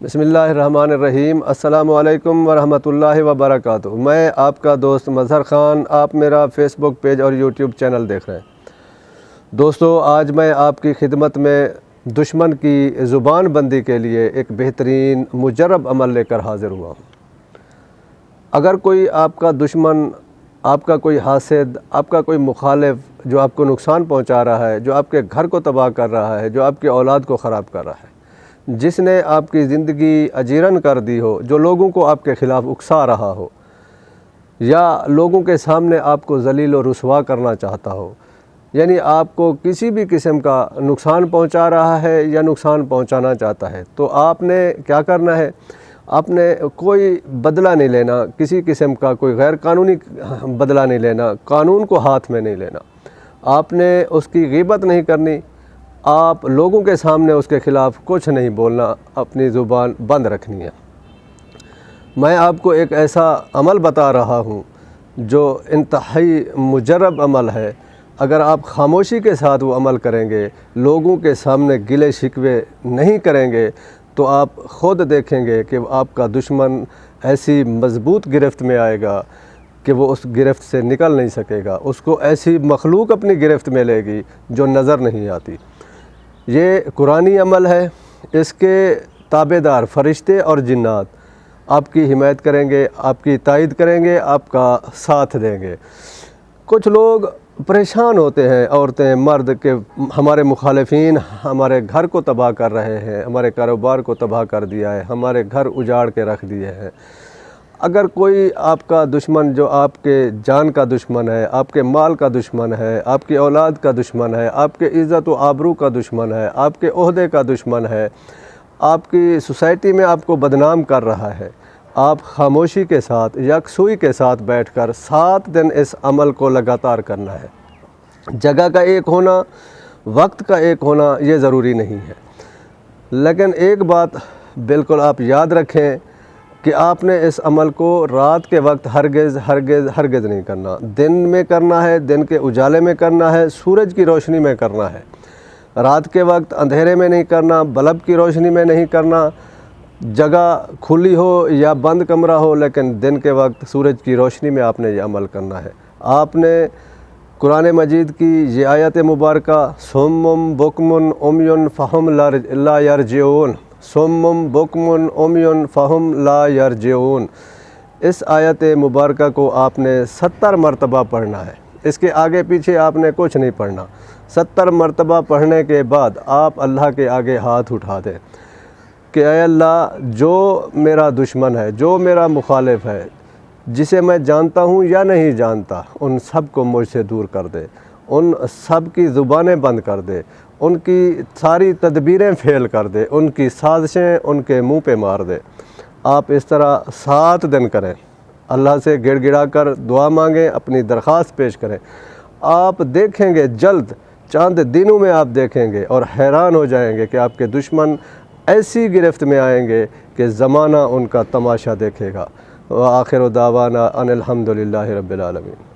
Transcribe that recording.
بسم اللہ الرحمن الرحیم۔ السلام علیکم ورحمۃ اللہ وبرکاتہ۔ میں آپ کا دوست مظہر خان، آپ میرا فیس بک پیج اور یوٹیوب چینل دیکھ رہے ہیں۔ دوستو، آج میں آپ کی خدمت میں دشمن کی زبان بندی کے لیے ایک بہترین مجرب عمل لے کر حاضر ہوا ہوں۔ اگر کوئی آپ کا دشمن، آپ کا کوئی حاسد، آپ کا کوئی مخالف جو آپ کو نقصان پہنچا رہا ہے، جو آپ کے گھر کو تباہ کر رہا ہے، جو آپ کی اولاد کو خراب کر رہا ہے، جس نے آپ کی زندگی اجیرن کر دی ہو، جو لوگوں کو آپ کے خلاف اکسا رہا ہو، یا لوگوں کے سامنے آپ کو ذلیل و رسوا کرنا چاہتا ہو، یعنی آپ کو کسی بھی قسم کا نقصان پہنچا رہا ہے یا نقصان پہنچانا چاہتا ہے، تو آپ نے کیا کرنا ہے؟ آپ نے کوئی بدلہ نہیں لینا، کسی قسم کا کوئی غیر قانونی بدلہ نہیں لینا، قانون کو ہاتھ میں نہیں لینا، آپ نے اس کی غیبت نہیں کرنی، آپ لوگوں کے سامنے اس کے خلاف کچھ نہیں بولنا، اپنی زبان بند رکھنی ہے۔ میں آپ کو ایک ایسا عمل بتا رہا ہوں جو انتہائی مجرب عمل ہے۔ اگر آپ خاموشی کے ساتھ وہ عمل کریں گے، لوگوں کے سامنے گلے شکوے نہیں کریں گے، تو آپ خود دیکھیں گے کہ آپ کا دشمن ایسی مضبوط گرفت میں آئے گا کہ وہ اس گرفت سے نکل نہیں سکے گا۔ اس کو ایسی مخلوق اپنی گرفت میں لے گی جو نظر نہیں آتی۔ یہ قرآنی عمل ہے، اس کے تابع دار فرشتے اور جنات آپ کی حمایت کریں گے، آپ کی تائید کریں گے، آپ کا ساتھ دیں گے۔ کچھ لوگ پریشان ہوتے ہیں، عورتیں، مرد، کہ ہمارے مخالفین ہمارے گھر کو تباہ کر رہے ہیں، ہمارے کاروبار کو تباہ کر دیا ہے، ہمارے گھر اجاڑ کے رکھ دیے ہیں۔ اگر کوئی آپ کا دشمن جو آپ کے جان کا دشمن ہے، آپ کے مال کا دشمن ہے، آپ کی اولاد کا دشمن ہے، آپ کے عزت و آبرو کا دشمن ہے، آپ کے عہدے کا دشمن ہے، آپ کی سوسائٹی میں آپ کو بدنام کر رہا ہے، آپ خاموشی کے ساتھ، یکسوئی کے ساتھ بیٹھ کر 7 دن اس عمل کو لگاتار کرنا ہے۔ جگہ کا ایک ہونا، وقت کا ایک ہونا یہ ضروری نہیں ہے، لیکن ایک بات بالکل آپ یاد رکھیں کہ آپ نے اس عمل کو رات کے وقت ہرگز نہیں کرنا، دن میں کرنا ہے، دن کے اجالے میں کرنا ہے، سورج کی روشنی میں کرنا ہے۔ رات کے وقت اندھیرے میں نہیں کرنا، بلب کی روشنی میں نہیں کرنا، جگہ کھلی ہو یا بند کمرہ ہو، لیکن دن کے وقت سورج کی روشنی میں آپ نے یہ عمل کرنا ہے۔ آپ نے قرآن مجید کی یہ آیت مبارکہ صم بکم عمی فہم لا یرجعون، صم بکم عمی فہم لا یرجعون، اس آیت مبارکہ کو آپ نے 70 مرتبہ پڑھنا ہے۔ اس کے آگے پیچھے آپ نے کچھ نہیں پڑھنا۔ 70 مرتبہ پڑھنے کے بعد آپ اللہ کے آگے ہاتھ اٹھا دیں کہ اے اللہ، جو میرا دشمن ہے، جو میرا مخالف ہے، جسے میں جانتا ہوں یا نہیں جانتا، ان سب کو مجھ سے دور کر دے، ان سب کی زبانیں بند کر دے، ان کی ساری تدبیریں فیل کر دے، ان کی سازشیں ان کے منہ پہ مار دے۔ آپ اس طرح 7 دن کریں، اللہ سے گڑ گڑا کر دعا مانگیں، اپنی درخواست پیش کریں۔ آپ دیکھیں گے جلد چند دنوں میں آپ دیکھیں گے اور حیران ہو جائیں گے کہ آپ کے دشمن ایسی گرفت میں آئیں گے کہ زمانہ ان کا تماشا دیکھے گا۔ وآخر دعوانا ان الحمد للہ رب العالمین۔